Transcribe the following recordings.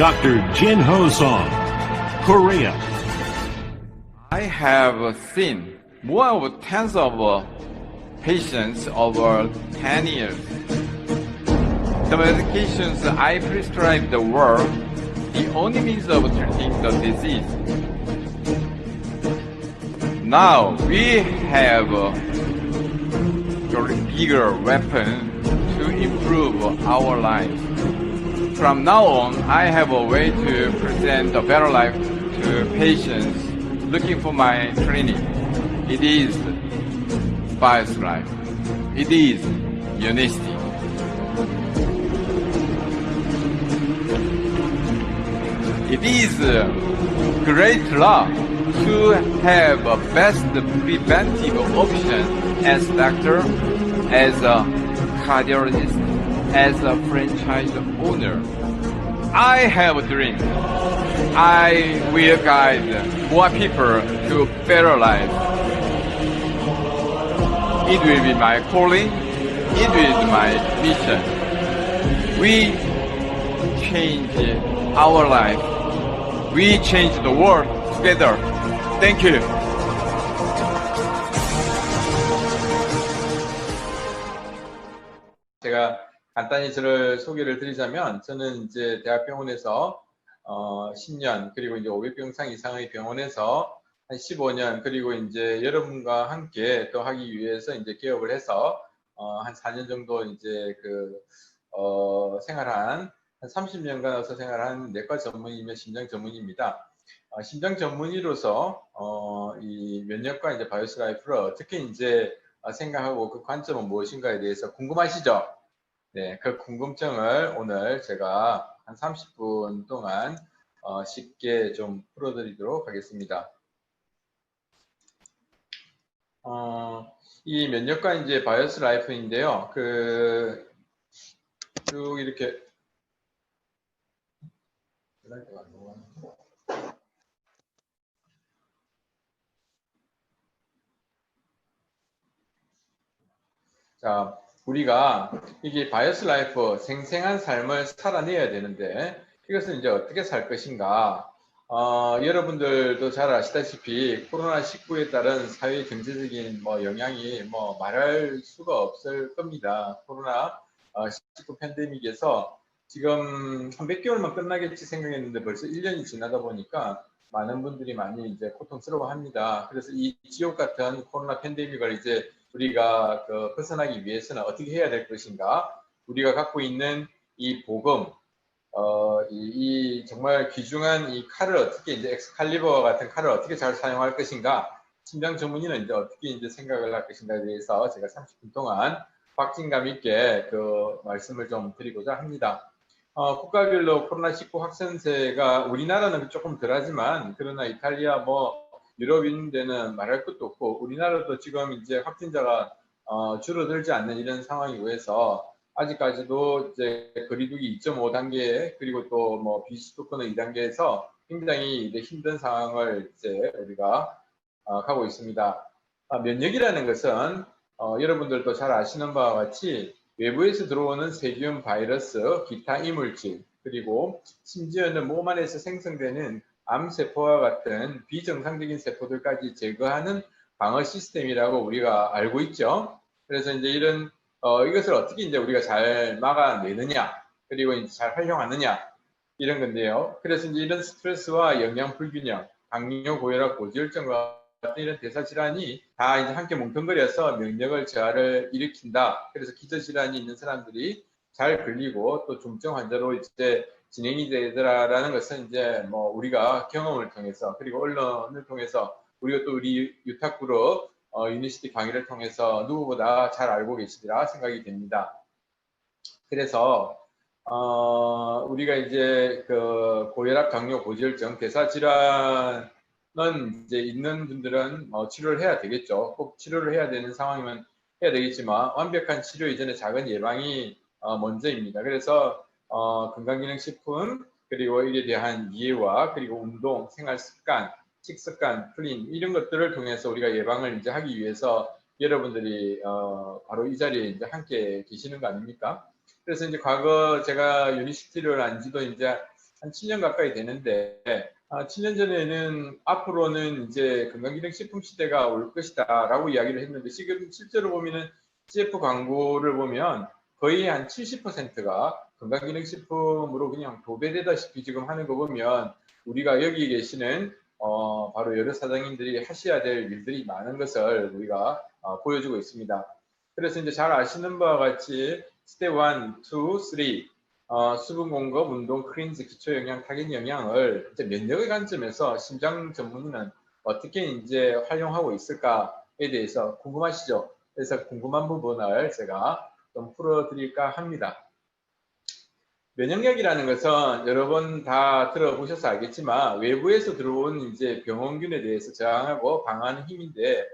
Dr. Jin Ho Song, Korea. I have seen more of tens of patients over 10 years. The medications I prescribed were the only means of treating the disease. Now we have a bigger weapon to improve our lives. From now on, I have a way to present a better life to patients looking for my training. It is Bios Life. It is Unicity. It is great luck to have a best preventive option as doctor, as a cardiologist, as a franchise owner. I have a dream. I will guide more people to better life. It will be my calling. It will be my mission. We change our life. We change the world together. Thank you. 제가 간단히 저를 소개를 드리자면, 저는 이제 대학병원에서 10년, 그리고 이제 500병 이상의 병원에서 한 15년, 그리고 이제 여러분과 함께 또 하기 위해서 이제 개업을 해서 한 4년 정도 이제 생활한, 한 30년간 생활한 내과 전문의이며 심장 전문의입니다. 심장 전문의로서 이 면역과 이제 바이오스 라이프를 어떻게 이제 생각하고 그 관점은 무엇인가에 대해서 궁금하시죠? 네, 그 궁금증을 오늘 제가 한 30분 동안 쉽게 좀 풀어드리도록 하겠습니다. 이 면역과 이제 바이오스 라이프인데요. 쭉 이렇게 자, 우리가 이게 바이오스 라이프, 생생한 삶을 살아내야 되는데, 이것을 이제 어떻게 살 것인가? 여러분들도 잘 아시다시피 코로나19에 따른 사회 경제적인 영향이 말할 수가 없을 겁니다. 코로나19 팬데믹에서 지금 한 몇 개월만 끝나겠지 생각했는데 벌써 1년이 지나다 보니까 많은 분들이 많이 이제 고통스러워합니다. 그래서 이 지옥 같은 코로나 팬데믹을 이제 우리가 벗어나기 위해서는 어떻게 해야 될 것인가? 우리가 갖고 있는 이 복음, 이 정말 귀중한 이 칼을 어떻게 이제 엑스칼리버와 같은 칼을 어떻게 잘 사용할 것인가? 심장 전문의는 이제 어떻게 이제 생각을 할 것인가에 대해서 제가 30분 동안 박진감 있게 말씀을 좀 드리고자 합니다. 국가별로 코로나19 확산세가 우리나라는 조금 덜하지만, 그러나 이탈리아 유럽 있는 데는 말할 것도 없고, 우리나라도 지금 이제 확진자가 줄어들지 않는 이런 상황이고 해서 아직까지도 이제 거리두기 2.5단계, 그리고 또 비수도권은 2단계에서 굉장히 이제 힘든 상황을 이제 우리가 가고 있습니다. 면역이라는 것은 여러분들도 잘 아시는 바와 같이 외부에서 들어오는 세균, 바이러스, 기타 이물질, 그리고 심지어는 몸 안에서 생성되는 암세포와 같은 비정상적인 세포들까지 제거하는 방어 시스템이라고 우리가 알고 있죠. 그래서 이제 이것을 어떻게 이제 우리가 잘 막아내느냐, 그리고 이제 잘 활용하느냐, 이런 건데요. 그래서 이제 이런 스트레스와 영양 불균형, 당뇨, 고혈압, 고지혈증과 같은 이런 대사질환이 다 이제 함께 뭉뚱그려서 면역을 저하를 일으킨다. 그래서 기저질환이 있는 사람들이 잘 걸리고 또 중증 환자로 이제 진행이 되더라라는 것은 이제 우리가 경험을 통해서, 그리고 언론을 통해서, 그리고 또 우리 유탁그룹 유니시티 강의를 통해서 누구보다 잘 알고 계시리라 생각이 됩니다. 그래서 우리가 이제 고혈압, 당뇨, 고지혈증, 대사질환은 이제 있는 분들은 치료를 해야 되겠죠. 꼭 치료를 해야 되는 상황이면 해야 되겠지만, 완벽한 치료 이전에 작은 예방이 먼저입니다. 그래서 건강기능식품, 그리고 이에 대한 이해와, 그리고 운동, 생활습관, 식습관, 플린, 이런 것들을 통해서 우리가 예방을 이제 하기 위해서 여러분들이 바로 이 자리에 이제 함께 계시는 거 아닙니까? 그래서 이제 과거 제가 유니시티를 한 지도 이제 한 7년 가까이 되는데 7년 전에는 앞으로는 이제 건강기능식품 시대가 올 것이다라고 이야기를 했는데 지금 실제로 보면은 CF 광고를 보면 거의 한 70%가 건강기능식품으로 그냥 도배되다시피 지금 하는 거 보면 우리가 여기 계시는 바로 여러 사장님들이 하셔야 될 일들이 많은 것을 우리가 보여주고 있습니다. 그래서 이제 잘 아시는 바와 같이 스텝 1, 2, 3 수분 공급, 운동, 클린즈, 기초 영양, 타겟 영양을 이제 면역의 관점에서 심장 전문의는 어떻게 이제 활용하고 있을까에 대해서 궁금하시죠? 그래서 궁금한 부분을 제가 좀 풀어드릴까 합니다. 면역력이라는 것은 여러 번 다 들어보셔서 알겠지만 외부에서 들어온 이제 병원균에 대해서 저항하고 방어하는 힘인데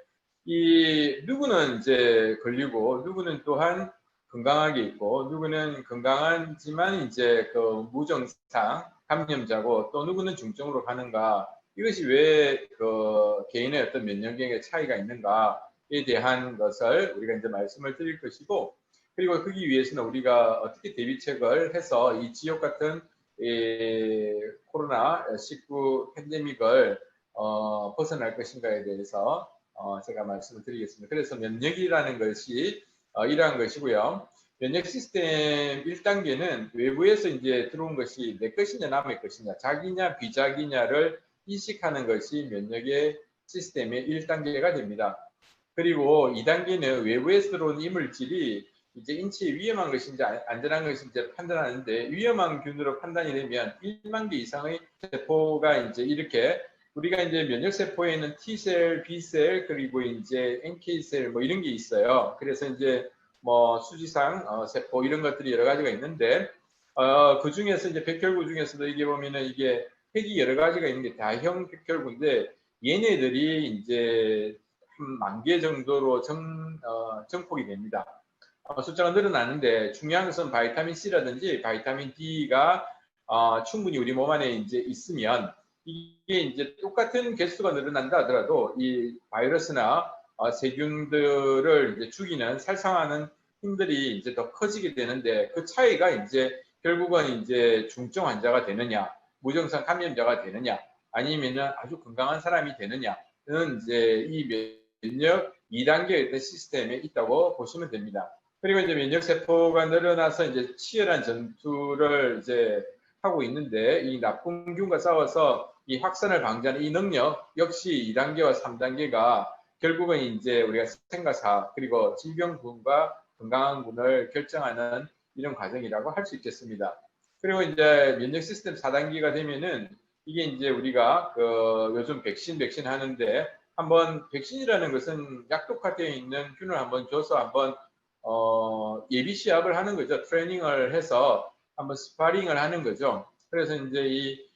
이 누구는 이제 걸리고 누구는 또한 건강하게 있고 누구는 건강하지만 이제 그 무증상 감염자고 또 누구는 중증으로 가는가 이것이 왜 그 개인의 어떤 면역력의 차이가 있는가에 대한 것을 우리가 이제 말씀을 드릴 것이고 그리고 거기 위해서는 우리가 어떻게 대비책을 해서 이 지옥 같은 코로나19 팬데믹을 벗어날 것인가에 대해서 제가 말씀을 드리겠습니다. 그래서 면역이라는 것이 이러한 것이고요. 면역 시스템 1단계는 외부에서 이제 들어온 것이 내 것이냐 남의 것이냐 자기냐 비자기냐를 인식하는 것이 면역의 시스템의 1단계가 됩니다. 그리고 2단계는 외부에서 들어온 이물질이 이제 인체에 위험한 것인지 안전한 것인지 판단하는데 위험한 균으로 판단이 되면 1만 개 이상의 세포가 이제 이렇게 우리가 이제 면역 세포에는 T셀, B셀 그리고 이제 NK셀 뭐 이런 게 있어요. 그래서 이제 뭐 수지상 세포 이런 것들이 여러 가지가 있는데 그 중에서 이제 백혈구 중에서도 이게 보면은 이게 핵이 여러 가지가 있는 게 다형 백혈구인데 얘네들이 이제 한 10,000개 정도로 정폭이 됩니다. 숫자가 늘어나는데 중요한 것은 바이타민 C라든지 바이타민 D가 충분히 우리 몸 안에 이제 있으면 이게 이제 똑같은 개수가 늘어난다 하더라도 이 바이러스나 세균들을 이제 죽이는 살상하는 힘들이 이제 더 커지게 되는데 그 차이가 이제 결국은 이제 중증 환자가 되느냐, 무증상 감염자가 되느냐, 아니면은 아주 건강한 사람이 되느냐는 이제 이 면역 2단계의 시스템에 있다고 보시면 됩니다. 그리고 이제 면역 세포가 늘어나서 이제 치열한 전투를 이제 하고 있는데 이 나쁜 균과 싸워서 이 확산을 방지하는 이 능력 역시 2단계와 3단계가 결국은 이제 우리가 생과사 그리고 질병군과 건강한 군을 결정하는 이런 과정이라고 할 수 있겠습니다. 그리고 이제 면역 시스템 4단계가 되면은 이게 이제 우리가 그 요즘 백신 하는데 한번 백신이라는 것은 약독화되어 있는 균을 한번 줘서 한번 예비 시합을 하는 거죠. 트레이닝을 해서 한번 스파링을 하는 거죠. 그래서 이제 이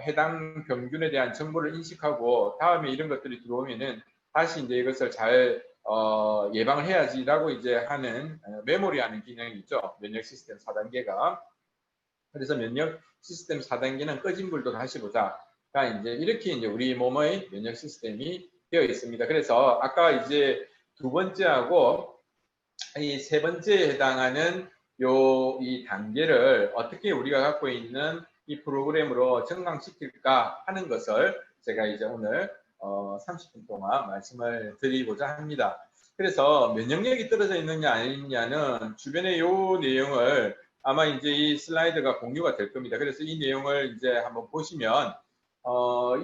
해당 병균에 대한 정보를 인식하고 다음에 이런 것들이 들어오면은 다시 이제 이것을 잘 예방을 해야지라고 이제 하는 메모리하는 기능이 있죠. 면역 시스템 4단계가. 그래서 면역 시스템 4단계는 꺼진 불도 다시 보자. 그러니까 이제 이렇게 이제 우리 몸의 면역 시스템이 되어 있습니다. 그래서 아까 이제 두 번째하고 이 세 번째에 해당하는 이 단계를 어떻게 우리가 갖고 있는 이 프로그램으로 증강시킬까 하는 것을 제가 이제 오늘 30분 동안 말씀을 드리고자 합니다. 그래서 면역력이 떨어져 있느냐 아니냐는 주변의 요 내용을 아마 이제 이 슬라이드가 공유가 될 겁니다. 그래서 이 내용을 이제 한번 보시면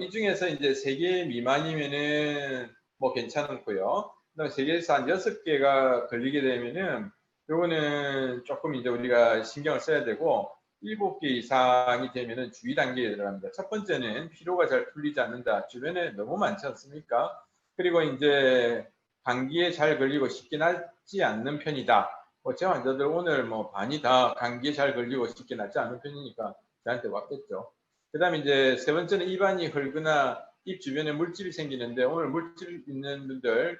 이 중에서 이제 3개 미만이면은 뭐 괜찮고요. 그다음에 세계에서 한 6개가 걸리게 되면은 요거는 조금 이제 우리가 신경을 써야 되고 7개 이상이 되면은 주의 단계에 들어갑니다. 첫 번째는 피로가 잘 풀리지 않는다. 주변에 너무 많지 않습니까? 그리고 이제 감기에 잘 걸리고 쉽게 낫지 않는 편이다. 제 환자들 오늘 뭐 반이 다 감기에 잘 걸리고 쉽게 낫지 않는 편이니까 저한테 왔겠죠. 그 다음에 이제 세 번째는 입안이 헐거나 입 주변에 물집이 생기는데 오늘 물집 있는 분들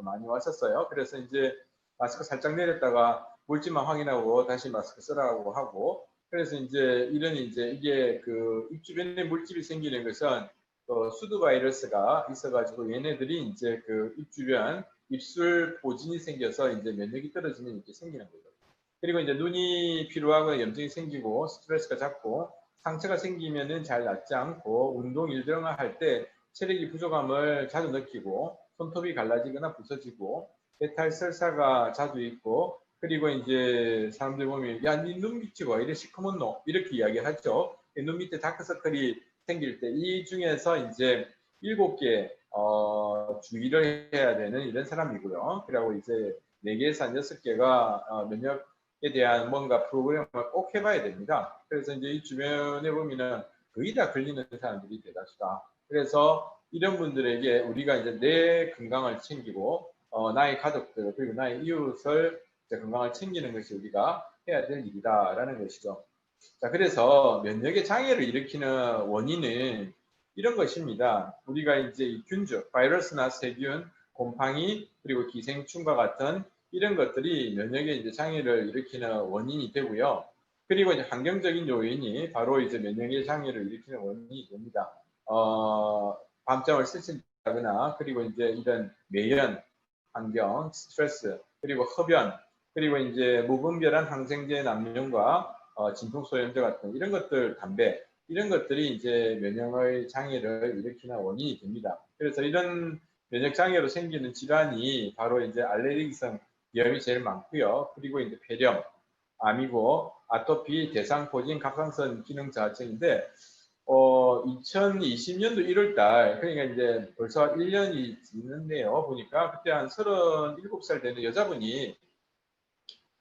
많이 왔었어요. 그래서 이제 마스크 살짝 내렸다가 물집만 확인하고 다시 마스크 쓰라고 하고 그래서 이제 이런 이제 이게 입 주변에 물집이 생기는 것은 수두 바이러스가 있어가지고 얘네들이 이제 입 주변 입술 보진이 생겨서 이제 면역이 떨어지면 이렇게 생기는 거죠. 그리고 이제 눈이 피로하거나 염증이 생기고 스트레스가 작고 상처가 생기면은 잘 낫지 않고 운동 일정을 할 때 체력이 부족함을 자주 느끼고 손톱이 갈라지거나 부서지고 배탈 설사가 자주 있고 그리고 이제 사람들 보면 야, 네 눈 밑이 왜 이래 시커먼노 이렇게 이야기하죠. 눈 밑에 다크서클이 생길 때 이 중에서 이제 7개 주의를 해야 되는 이런 사람이고요. 그리고 이제 4개에서 한 6개가 면역에 대한 뭔가 프로그램을 꼭 해봐야 됩니다. 그래서 이제 이 주변에 보면은 거의 다 걸리는 사람들이 대다수다. 그래서 이런 분들에게 우리가 이제 내 건강을 챙기고 나의 가족들 그리고 나의 이웃을 건강을 챙기는 것이 우리가 해야 될 일이다라는 것이죠. 자, 그래서 면역의 장애를 일으키는 원인은 이런 것입니다. 우리가 이제 이 균주, 바이러스나 세균, 곰팡이, 그리고 기생충과 같은 이런 것들이 면역의 이제 장애를 일으키는 원인이 되고요. 그리고 이제 환경적인 요인이 바로 이제 면역의 장애를 일으키는 원인이 됩니다. 밤잠을 설친다거나 그리고 이제 이런 매연, 환경, 스트레스, 그리고 흡연, 그리고 이제 무분별한 항생제 남용과 진통소염제 같은 이런 것들, 담배, 이런 것들이 이제 면역의 장애를 일으키는 원인이 됩니다. 그래서 이런 면역 장애로 생기는 질환이 바로 이제 알레르기성 비염이 제일 많고요. 그리고 이제 폐렴, 암이고 아토피, 대상포진, 갑상선 기능 저하증인데 2020년도 1월 달, 그러니까 이제 벌써 1년이 지났네요. 보니까 그때 한 37살 되는 여자분이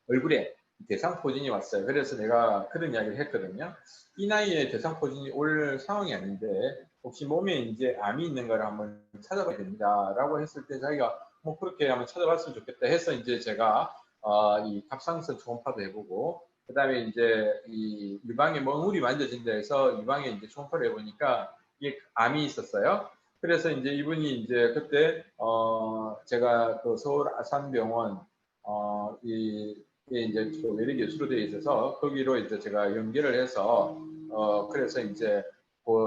얼굴에 대상포진이 왔어요. 그래서 내가 그런 이야기를 했거든요. 이 나이에 대상포진이 올 상황이 아닌데 혹시 몸에 이제 암이 있는 걸 한번 찾아봐야 됩니다. 라고 했을 때 자기가 뭐 그렇게 한번 찾아봤으면 좋겠다 해서 이제 제가 이 갑상선 초음파도 해보고 그 다음에 이제 이 유방에 멍울이 만져진다 해서 유방에 이제 초음파를 해보니까 이게 암이 있었어요. 그래서 이제 이분이 이제 그때 제가 그 서울 아산병원 이제 외래 교수로 되어 있어서 거기로 이제 제가 연결을 해서 그래서 이제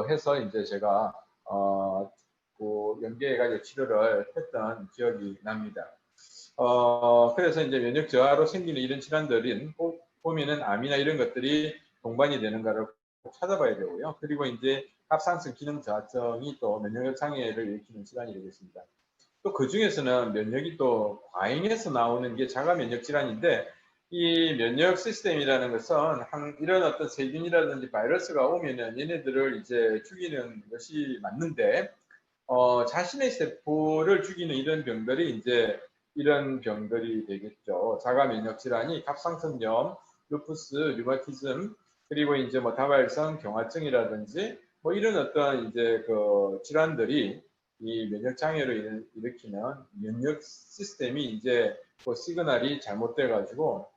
해서 이제 제가 연계해가지고 치료를 했던 기억이 납니다. 그래서 이제 면역 저하로 생기는 이런 질환들은 꼭 보면은 암이나 이런 것들이 동반이 되는가를 꼭 찾아봐야 되고요. 그리고 이제 갑상선 기능 저하증이 또 면역 장애를 일으키는 질환이 되겠습니다. 또 그 중에서는 면역이 또 과잉해서 나오는 게 자가 면역 질환인데 이 면역 시스템이라는 것은 이런 어떤 세균이라든지 바이러스가 오면은 얘네들을 이제 죽이는 것이 맞는데 자신의 세포를 죽이는 이런 병들이 이제 이런 병들이 되겠죠. 자가 면역 질환이 갑상선염, 루푸스, 류마티즘, 그리고 이제 뭐 다발성 경화증이라든지 뭐 이런 어떤 이제 그 질환들이 이 면역 장애를 일으키는 면역 시스템이 이제 그 시그널이 잘못돼 가지고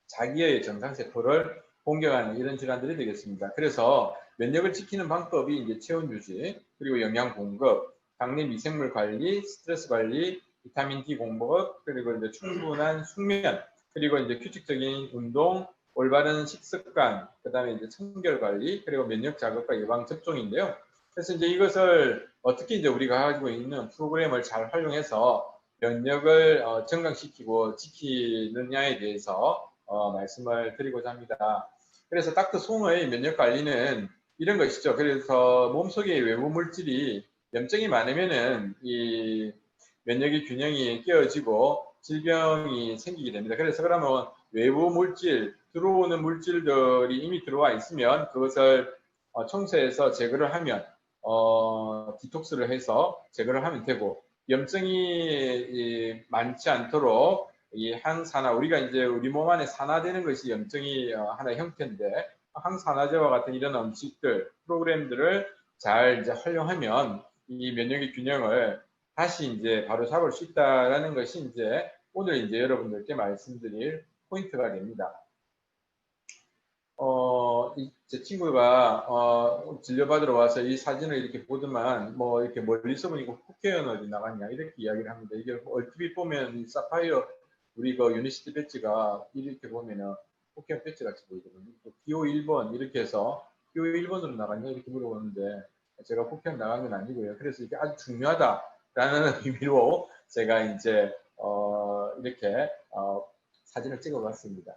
자기의 정상 세포를 공격하는 이런 질환들이 되겠습니다. 그래서 면역을 지키는 방법이 이제 체온 유지, 그리고 영양 공급, 당내 미생물 관리, 스트레스 관리, 비타민 D 공급, 그리고 이제 충분한 숙면, 그리고 이제 규칙적인 운동, 올바른 식습관, 그다음에 이제 청결 관리, 그리고 면역 자극과 예방 접종인데요. 그래서 이제 이것을 어떻게 이제 우리가 가지고 있는 프로그램을 잘 활용해서 면역을 증강시키고 지키느냐에 대해서 말씀을 드리고자 합니다. 그래서 닥터 송의 면역 관리는 이런 것이죠. 그래서 몸속의 외부 물질이 염증이 많으면은 이 면역의 균형이 깨어지고 질병이 생기게 됩니다. 그래서 그러면 외부 물질, 들어오는 물질들이 이미 들어와 있으면 그것을 청소해서 제거를 하면 디톡스를 해서 제거를 하면 되고 염증이 많지 않도록 이 항산화, 우리가 이제 우리 몸 안에 산화되는 것이 염증이 하나의 형태인데 항산화제와 같은 이런 음식들, 프로그램들을 잘 이제 활용하면 이 면역의 균형을 다시 이제 바로 잡을 수 있다라는 것이 이제 오늘 이제 여러분들께 말씀드릴 포인트가 됩니다. 제 친구가 진료받으러 와서 이 사진을 이렇게 보더만 뭐 이렇게 멀리서 보니까 국회의원 어디 나갔냐 이렇게 이야기를 합니다. 이게 얼핏 보면 이 사파이어 우리 그 유니시티 배지가 이렇게 보면은 국회의원 배지 같이 보이거든요. 기호 1번 이렇게 해서 기호 1번으로 나갔냐 이렇게 물어보는데 제가 국회의원 나간 건 아니고요. 그래서 이게 아주 중요하다라는 의미로 제가 이제 이렇게 사진을 찍어봤습니다.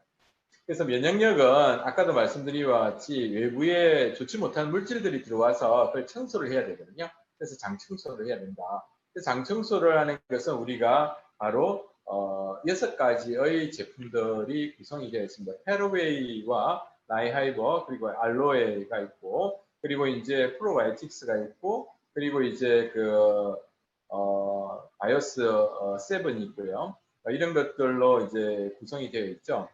그래서 면역력은 아까도 말씀드린 것 같이 외부에 좋지 못한 물질들이 들어와서 그걸 청소를 해야 되거든요. 그래서 장 청소를 해야 된다. 그래서 장 청소를 하는 것은 우리가 바로 6가지의 제품들이 구성이 되어 있습니다. 페로웨이와 라이하이버 그리고 알로에가 있고 그리고 이제 프로바이오틱스가 있고 그리고 이제 그 바이오스 7이 있고요. 이런 것들로 이제 구성이 되어 있죠.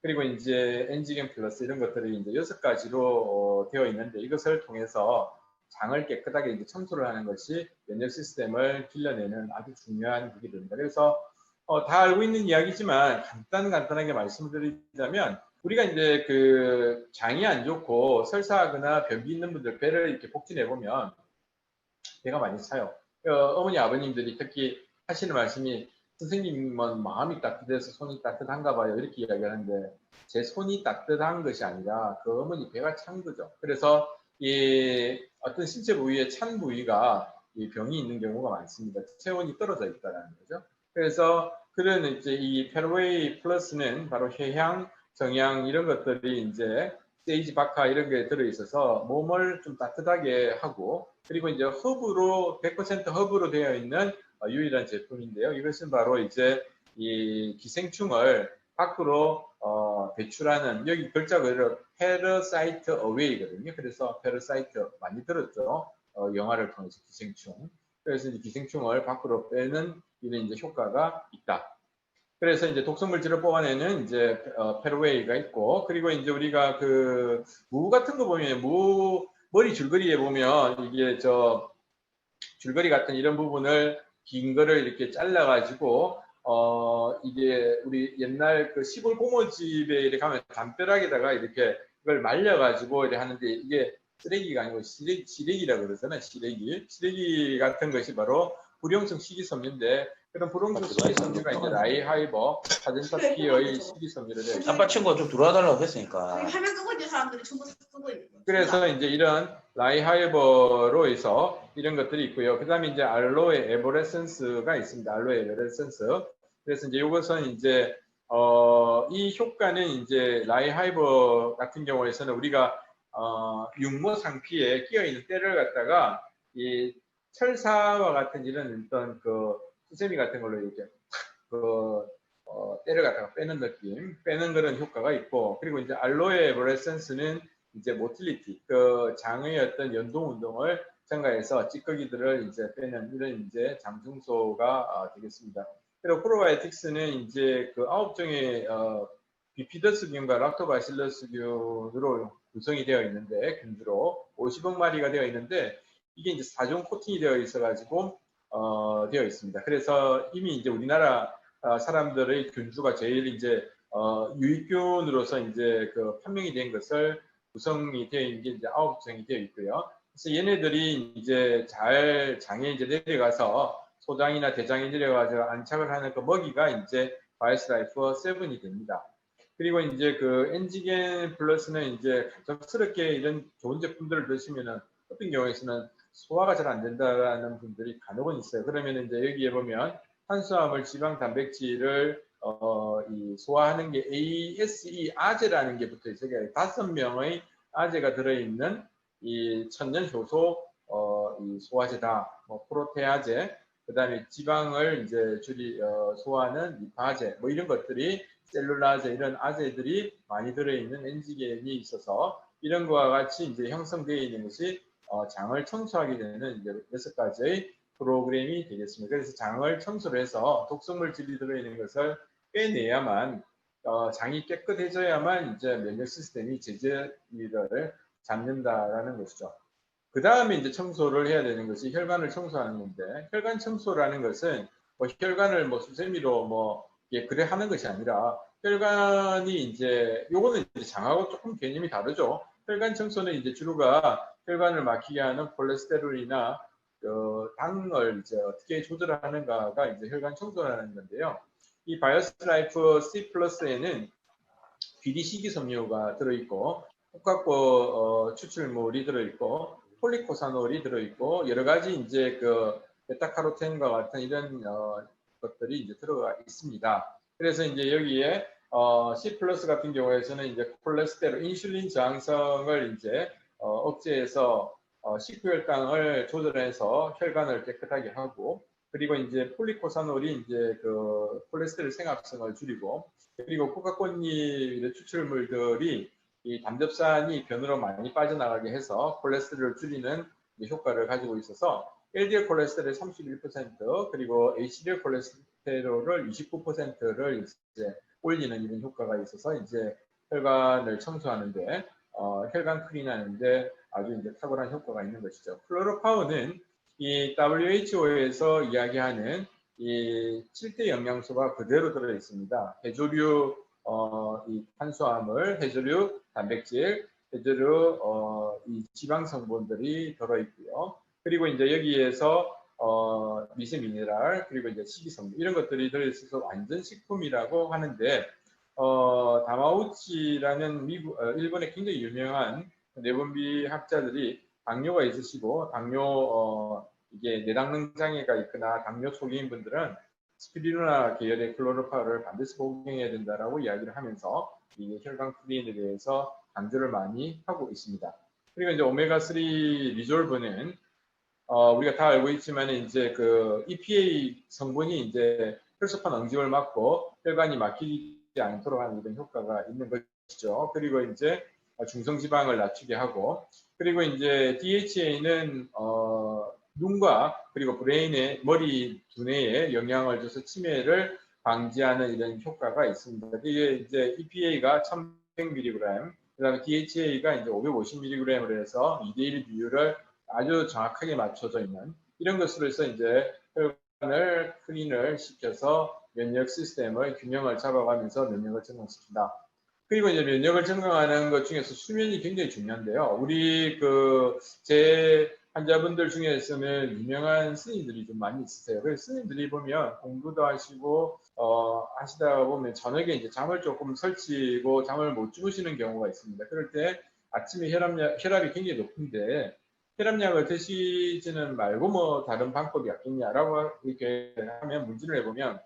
그리고 이제 엔지겐 플러스 이런 것들이 이제 6가지로 되어 있는데 이것을 통해서 장을 깨끗하게 이제 청소를 하는 것이 면역 시스템을 길러내는 아주 중요한 무기 됩니다. 그래서 다 알고 있는 이야기지만 간단하게 말씀드리자면 우리가 이제 그 장이 안 좋고 설사하거나 변비 있는 분들 배를 이렇게 복진해 보면 배가 많이 차요. 어머니 아버님들이 특히 하시는 말씀이 선생님은 마음이 따뜻해서 손이 따뜻한가 봐요. 이렇게 이야기하는데 제 손이 따뜻한 것이 아니라 그 어머니 배가 찬 거죠. 그래서 이 어떤 신체 부위에 찬 부위가 이 병이 있는 경우가 많습니다. 체온이 떨어져 있다는 거죠. 그래서 그런 이제 이 페로웨이 플러스는 바로 혈향, 정향 이런 것들이 이제 세이지 바카 이런 게 들어있어서 몸을 좀 따뜻하게 하고 그리고 이제 허브로 100% 허브로 되어 있는 유일한 제품인데요. 이것은 바로 이제 이 기생충을 밖으로 배출하는 여기 글자 그대로 페러사이트 어웨이거든요. 그래서 페러사이트 많이 들었죠. 영화를 통해서 기생충. 그래서 이제 기생충을 밖으로 빼는 이런 이제 효과가 있다. 그래서 이제 독성물질을 뽑아내는 이제 페로웨이가 있고 그리고 이제 우리가 그 무 같은 거 보면 무 머리 줄거리에 보면 이게 저 줄거리 같은 이런 부분을 긴 거를 이렇게 잘라 가지고 이게 우리 옛날 그 시골 고모집에 이렇게 가면 담벼락에다가 이렇게 그걸 말려 가지고 이렇게 하는데 이게 쓰레기가 아니고 시래기라고 그러잖아요. 시래기 같은 것이 바로 불용성 식이섬유인데 그런 불용성 식이섬유가 이제 라이하이버 사전타피의 식이섬유를 해요. 아빠 친구가 좀 들어와달라고 했으니까. 화면 끄고 있는 사람들이 전부 끄고 있는 거예요. 그래서 이제 이런 라이하이버로 해서 이런 것들이 있고요. 그 다음에 이제 알로에 에버레센스가 있습니다. 알로에 에버레센스. 그래서 이제 이것은 이제 이 효과는 이제 라이하이버 같은 경우에서는 우리가 육모 상피에 끼어 있는 때를 갖다가 이 철사와 같은 이런 어떤 그 수세미 같은 걸로 이렇게 때를 갖다가 빼는 느낌, 빼는 그런 효과가 있고, 그리고 이제 알로에 에버레센스는 이제 모틸리티, 그 장의 어떤 연동 운동을 증가해서 찌꺼기들을 이제 빼는 이런 이제 장청소가 되겠습니다. 그리고 프로바이오틱스는 이제 그 9종의 비피더스균과 락토바실러스균으로 구성이 되어 있는데 균주로 50억 마리가 되어 있는데 이게 이제 4종 코팅이 되어 있어가지고 되어 있습니다. 그래서 이미 이제 우리나라 사람들의 균주가 제일 이제 유익균으로서 이제 그 판명이 된 것을 구성이 되어 있는 게 이제 9종이 되어 있고요. 그래서 얘네들이 이제 잘 장에 이제 내려가서 소장이나 대장에 내려가서 안착을 하는 그 먹이가 이제 바이오스라이프 7이 됩니다. 그리고 이제 그 엔지겐 플러스는 이제 갑작스럽게 이런 좋은 제품들을 드시면은 어떤 경우에서는 소화가 잘 안 된다라는 분들이 간혹은 있어요. 그러면 이제 여기에 보면 탄수화물, 지방, 단백질을 이 소화하는 게 ASE 아제라는 게 붙어 있어요. 5명의 아제가 들어있는 이 천연 효소 이 소화제다. 뭐 프로테아제, 그다음에 지방을 이제 소화하는 리파제, 뭐 이런 것들이 셀룰라제 이런 아제들이 많이 들어있는 엔지겐이 있어서 이런 거와 같이 이제 형성되어 있는 것이 장을 청소하게 되는 이제 6가지의 프로그램이 되겠습니다. 그래서 장을 청소를 해서 독성물질이 들어있는 것을 빼내야만 장이 깨끗해져야만 이제 면역 시스템이 제재를 잡는다라는 것이죠. 그 다음에 이제 청소를 해야 되는 것이 혈관을 청소하는 건데 혈관 청소라는 것은 뭐 혈관을 뭐 수세미로 뭐 그래 하는 것이 아니라 혈관이 이제 요거는 이제 장하고 조금 개념이 다르죠. 혈관 청소는 이제 주로가 혈관을 막히게 하는 콜레스테롤이나 당을 이제 어떻게 조절하는가가 이제 혈관 청소라는 건데요. 이 바이오스라이프 C 플러스에는 비리 식이섬유가 들어있고 혹각고 추출물이 들어있고 폴리코사놀이 들어있고 여러 가지 이제 그 베타카로텐과 같은 이런 것들이 이제 들어가 있습니다. 그래서 이제 여기에 C 플러스 같은 경우에서는 이제 콜레스테롤, 인슐린 저항성을 이제 억제해서 식후혈당을 조절해서 혈관을 깨끗하게 하고, 그리고 이제 폴리코사놀이 이제 그 콜레스테롤 생합성을 줄이고, 그리고 코카코닙 추출물들이 이 담즙산이 변으로 많이 빠져나가게 해서 콜레스테롤을 줄이는 효과를 가지고 있어서 LDL 콜레스테롤 31%, 그리고 HDL 콜레스테롤을 29%를 이제 올리는 이런 효과가 있어서 이제 혈관을 청소하는데, 혈관 클린하는데 아주 이제 탁월한 효과가 있는 것이죠. 클로로파운은 이 WHO에서 이야기하는 이 7대 영양소가 그대로 들어 있습니다. 해조류 이 탄수화물, 해조류 단백질, 해조류 이 지방 성분들이 들어 있고요. 그리고 이제 여기에서 미세 미네랄, 그리고 이제 식이성분 이런 것들이 들어 있어서 완전 식품이라고 하는데, 다마우치라는 일본의 굉장히 유명한 내분비 학자들이 당뇨가 있으시고 이게 내당능 장애가 있거나 당뇨 초기인 분들은 스피루리나 계열의 클로로파를 반드시 복용해야 된다라고 이야기를 하면서 이 혈관 클린에 대해서 강조를 많이 하고 있습니다. 그리고 이제 오메가3 리졸브는 우리가 다 알고 있지만 이제 그 EPA 성분이 이제 혈소판 응집을 막고 혈관이 막히지 않도록 하는 이런 효과가 있는 것이죠. 그리고 이제 중성지방을 낮추게 하고, 그리고 이제 DHA는 눈과 그리고 브레인의 머리 두뇌에 영향을 줘서 치매를 방지하는 이런 효과가 있습니다. 이게 이제 EPA가 1100mg, 그다음에 DHA가 이제 550mg으로 해서 2대1 비율을 아주 정확하게 맞춰져 있는 이런 것으로 해서 이제 혈관을 클린을 시켜서 면역 시스템의 균형을 잡아가면서 면역을 증강시킨다. 그리고 이제 면역을 증강하는 것 중에서 수면이 굉장히 중요한데요. 우리 제 환자분들 중에서는 유명한 스님들이 좀 많이 있으세요. 그래서 스님들이 보면 공부도 하시고 하시다 보면 저녁에 이제 잠을 조금 설치고 잠을 못 주무시는 경우가 있습니다. 그럴 때 아침에 혈압이 굉장히 높은데 혈압약을 드시지는 말고 뭐 다른 방법이 없겠냐라고 이렇게 하면 문진을 해보면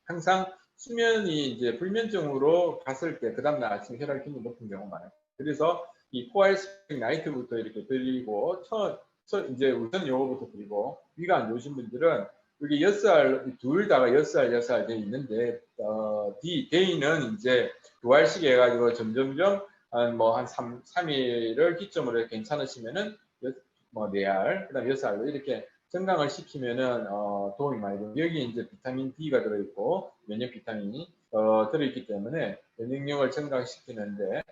항상 수면이 이제 불면증으로 갔을 때 그 다음날 아침에 혈압이 굉장히 높은 경우가 많아요. 그래서 이 코알스펙 나이트부터 이렇게 드리고 이제 우선 요거부터 드리고, 위가 안 좋으신 분들은 여기 6알 둘 다가 6알 돼 있는데 D는 이제 2알씩 해가지고 점점점 한 3일을 기점으로 괜찮으시면은 뭐 4알, 그다음 6알로 이렇게 증강을 시키면은 도움이 많이 돼요. 여기 이제 비타민 D가 들어있고 면역 비타민이 들어있기 때문에 면역력을 증강시키는데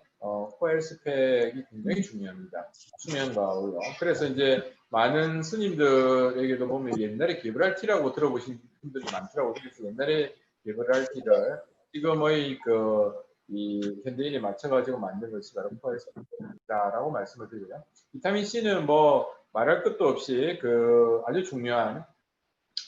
코엘 스펙이 굉장히 중요합니다. 수면과 어울려. 그래서 이제 많은 스님들에게도 보면 옛날에 게브랄티라고 들어보신 분들이 많더라고요. 그래서 옛날에 게브랄티를 지금의 이 현대인에 맞춰가지고 만든 것이 바로 코엘 스펙이다라고 말씀을 드려요. 비타민 C는 뭐 말할 것도 없이 아주 중요한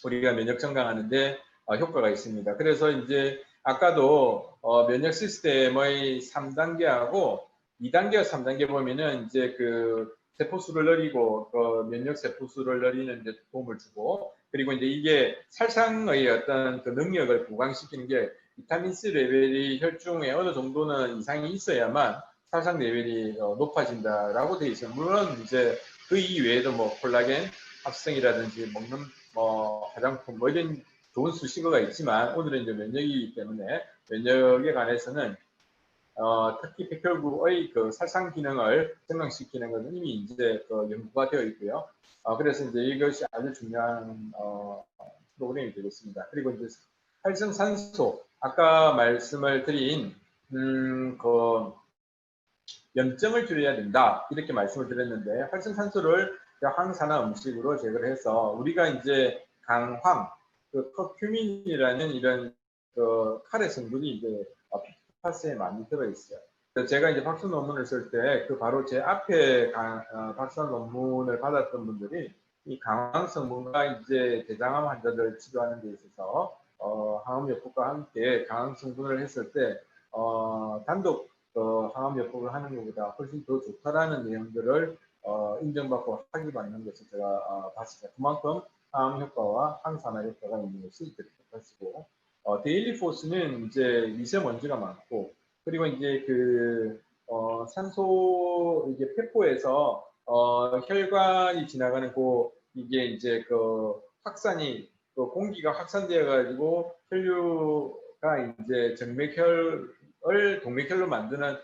우리가 면역 증강하는데 효과가 있습니다. 그래서 이제 아까도 면역 시스템의 3단계하고 2단계와 3단계 보면은 이제 세포수를 늘리고 면역 세포수를 늘리는 데 도움을 주고, 그리고 이제 이게 살상의 어떤 능력을 보강시키는 게 비타민 C 레벨이 혈중에 어느 정도는 이상이 있어야만 살상 레벨이 높아진다라고 되어 있어요. 물론 이제 그 이외에도 뭐 콜라겐 합성이라든지 먹는 화장품 뭐 이런 좋은 수식어가 있지만 오늘은 이제 면역이기 때문에 면역에 관해서는 특히 백혈구의 살상 기능을 증강시키는 것은 이미 이제 연구가 되어 있고요. 그래서 이제 이것이 아주 중요한 프로그램이 되겠습니다. 그리고 이제 활성산소, 아까 말씀을 드린 염증을 줄여야 된다 이렇게 말씀을 드렸는데, 활성산소를 항산화 음식으로 제거를 해서 우리가 이제 강황, 커큐민이라는 이런 카레 성분이 이제 피파스에 많이 들어 있어요. 제가 이제 박사 논문을 쓸 때 바로 제 앞에 박사 논문을 받았던 분들이 이 강황 성분과 이제 대장암 환자들을 치료하는 데 있어서 항암요법과 함께 강황 성분을 했을 때 단독 항암요법을 하는 것보다 훨씬 더 좋다라는 내용들을 인정받고 확인받는 것을 제가 봤습니다. 그만큼 항암 효과와 항산화 효과가 있는 것이 이렇게 것이고, 데일리 포스는 이제 미세먼지가 많고, 그리고 이제 그 산소 이게 폐포에서 혈관이 지나가는 이게 이제 그 확산이 그 공기가 확산되어 가지고 혈류가 이제 정맥혈을 동맥혈로 만드는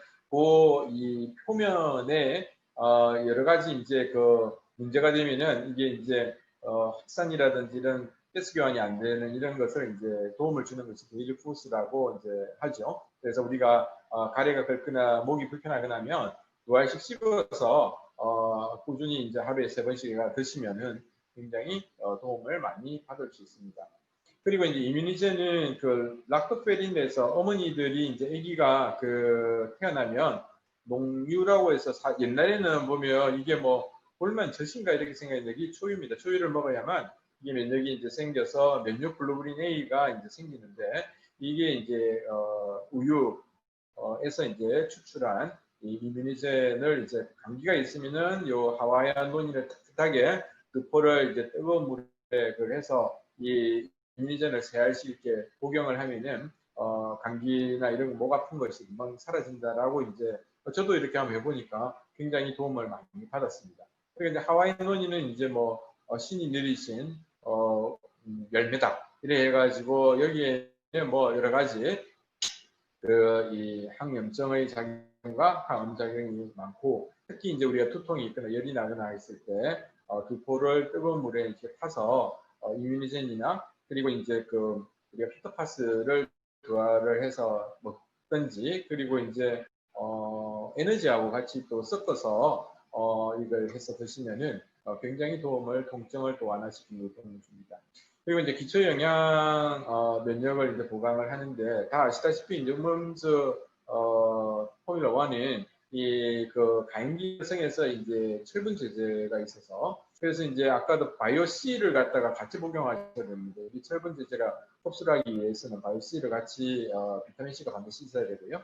이 표면에 여러 가지 이제 그 문제가 되면은 이게 이제 확산이라든지 이런 가스 교환이 안 되는 이런 것을 이제 도움을 주는 것이 데일리 포스라고 이제 하죠. 그래서 우리가 가래가 긁거나 목이 불편하거나 하면 2알씩 씹어서 꾸준히 이제 하루에 3번씩 드시면은 굉장히 도움을 많이 받을 수 있습니다. 그리고 이제 이뮤니제는 그 락토페린에서 어머니들이 이제 아기가 그 태어나면 농유라고 해서 옛날에는 보면 이게 뭐 볼만 젖인가 이렇게 생각했는데 이게 초유입니다. 초유를 먹어야만 이게 면역이 이제 생겨서 면역 글로불린 A가 이제 생기는데 이게 이제 우유에서 이제 추출한 이 이뮤니젠을 이제 감기가 있으면은 요 하와이안 논이를 따뜻하게 그 포를 이제 뜨거운 물에 해서 이 이뮤니젠을 3알씩 이렇게 복용을 하면은 감기나 이런 목 아픈 것이 금방 사라진다라고 이제 저도 이렇게 한번 해보니까 굉장히 도움을 많이 받았습니다. 그리고 이제 하와이안 논이는 이제 뭐 신이 내리신 열매다 이래 해가지고 여기에는 뭐 여러 가지 이 항염증의 작용과 항암 작용이 많고 특히 이제 우리가 두통이 있거나 열이 나거나 했을 때 그 포를 뜨거운 물에 이렇게 타서 이뮤니젠이나 그리고 이제 그 우리가 피터파스를 조화를 해서 먹든지 그리고 이제 에너지하고 같이 또 섞어서 이걸 해서 드시면은 굉장히 통증을 또 완화시키는 데 도움을 줍니다. 그리고 이제 기초 영양 면역을 이제 보강을 하는데 다 아시다시피 이제 우먼즈 포뮬러 1은 이 그 가임기 여성에서 이제 철분 제제가 있어서 그래서 이제 아까도 바이오 C를 갖다가 같이 복용하셔야 됩니다. 이 철분 제제가 흡수를 하기 위해서는 바이오 C를 같이 비타민 C가 반드시 있어야 되고요.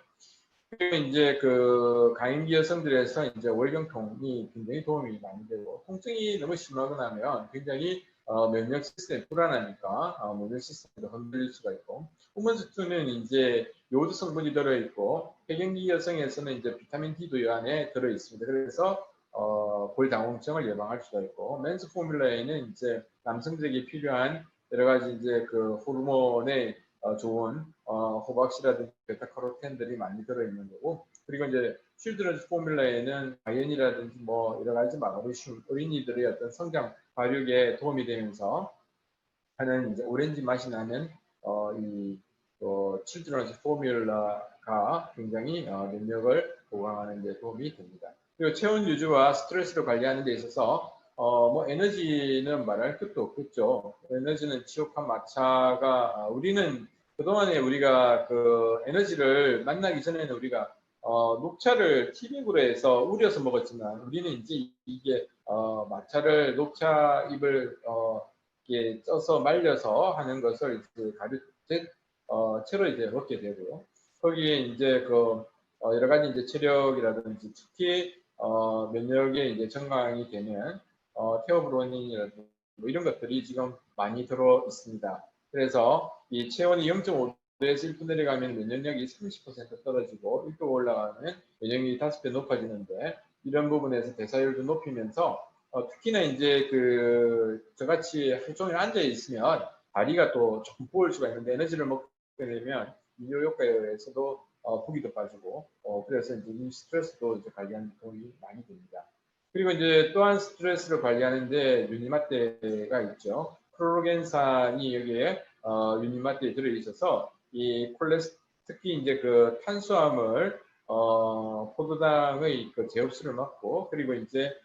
그리고 이제 그 가임기 여성들에서 이제 월경통이 굉장히 도움이 많이 되고 통증이 너무 심하거나 하면 굉장히 면역 시스템이 불안하니까 면역 시스템도 흔들릴 수가 있고 우먼즈2는 이제 요오드 성분이 들어있고 폐경기 여성에서는 이제 비타민 D도 이 안에 들어있습니다. 그래서 골다공증을 예방할 수가 있고 맨스 포뮬러에는 이제 남성들에게 필요한 여러 가지 이제 그 호르몬의 좋은 호박씨라든지 베타카로텐들이 많이 들어있는 거고 그리고 이제 칠드런스 포뮬러에는 아연이라든지 뭐 여러 가지 마그네슘 어린이들의 어떤 성장 발육에 도움이 되면서 하는 이제 오렌지 맛이 나는 이 칠드런스 포뮬러가 굉장히 면역을 보강하는 데 도움이 됩니다. 그리고 체온 유지와 스트레스를 관리하는 데 있어서 뭐 에너지는 말할 것도 없겠죠. 에너지는 지옥한 마차가 우리는 그동안에 우리가 그 에너지를 만나기 전에는 우리가 녹차를 티백으로 해서 우려서 먹었지만 우리는 이제 이게 마차를 녹차 잎을 이렇게 쪄서 말려서 하는 것을 이제 채로 이제 먹게 되고요. 거기에 이제 그 여러 가지 이제 체력이라든지 특히 면역에 이제 정강이 되는 테오브로닌이라든지 뭐 이런 것들이 지금 많이 들어 있습니다. 그래서 이 체온이 0.5도에서 1도 내려가면 면역력이 30% 떨어지고 1도 올라가면 면역력이 5배 높아지는데 이런 부분에서 대사율도 높이면서 특히나 이제 저같이 하루 종일 앉아 있으면 다리가 또 조금 부을 수가 있는데 에너지를 먹게 되면 이뇨 효과에 의해서도 부기도 빠지고 그래서 이제 이 스트레스도 이제 관리하는 데 도움이 많이 됩니다. 그리고 이제 또한 스트레스를 관리하는데 유니마떼가 있죠. 크로로겐산이 여기에 유니마떼에 들어있어서 이 특히 이제 그 탄수화물 포도당의 그 재흡수를 막고 그리고 이제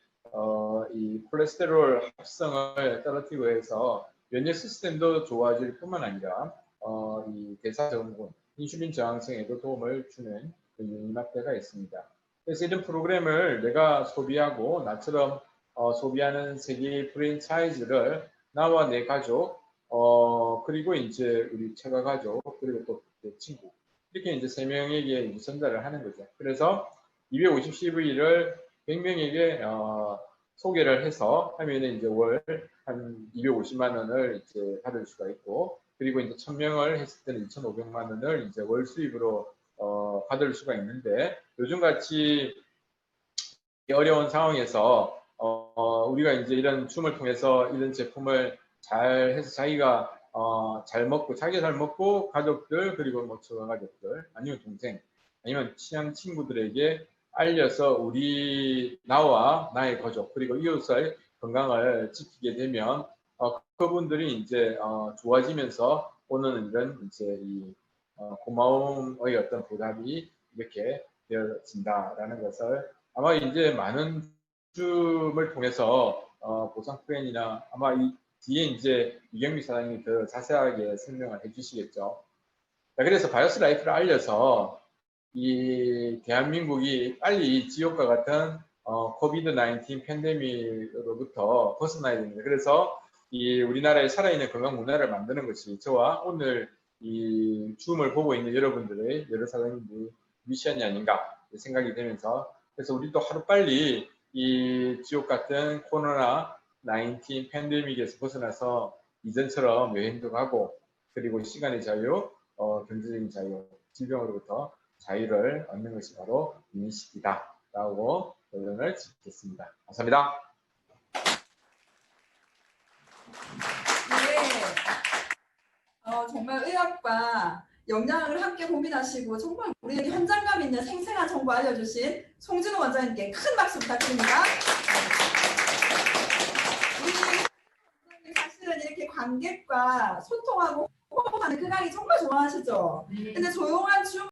이 콜레스테롤 합성을 떨어뜨리고 해서 면역 시스템도 좋아질 뿐만 아니라 이 대사 증후군, 인슐린 저항성에도 도움을 주는 유니마떼가 있습니다. 그래서 이런 프로그램을 내가 소비하고 나처럼 소비하는 세계 프랜차이즈를 나와 내 가족 그리고 이제 우리 처가 가족 그리고 또 내 친구 이렇게 이제 3명에게 전달을 하는 거죠. 그래서 250CV를 100명에게 소개를 해서 하면은 이제 월 한 250만 원을 이제 받을 수가 있고 그리고 이제 1000명을 했을 때는 2,500만 원을 이제 월 수입으로 받을 수가 있는데 요즘 같이 어려운 상황에서 우리가 이제 이런 줌을 통해서 이런 제품을 잘 해서 자기가 잘 먹고 자기가 잘 먹고 가족들 그리고 뭐 처가 가족들 아니면 동생 아니면 친한 친구들에게 알려서 나와 나의 가족 그리고 이웃의 건강을 지키게 되면 그분들이 이제 좋아지면서 오는 이런 이제 이 고마움의 어떤 보답이 이렇게 되어진다라는 것을 아마 이제 많은 줌을 통해서 보상 플랜이나 아마 이 뒤에 이제 이경미 사장님이 더 자세하게 설명을 해주시겠죠. 자, 그래서 바이오스 라이프를 알려서 이 대한민국이 빨리 지옥과 같은 코비드-19 팬데믹으로부터 벗어나야 됩니다. 그래서 이 우리나라의 살아있는 건강 문화를 만드는 것이 저와 오늘 이 줌을 보고 있는 여러분들의 여러 사장님들의 미션이 아닌가 생각이 되면서 그래서 우리도 하루빨리 이 지옥 같은 코로나19 팬데믹에서 벗어나서 이전처럼 여행도 가고 그리고 시간의 자유, 경제적인 자유, 질병으로부터 자유를 얻는 것이 바로 인식이다 라고 결론을 짓겠습니다. 감사합니다. 네, 정말 의학과 영양을 함께 고민하시고 정말 우리에게 현장감 있는 생생한 정보 알려주신 송진호 원장님께 큰 박수 부탁드립니다. 우리 사실은 이렇게 관객과 소통하고 호흡하는 그 강의 정말 좋아하시죠? 근데 조용한 줌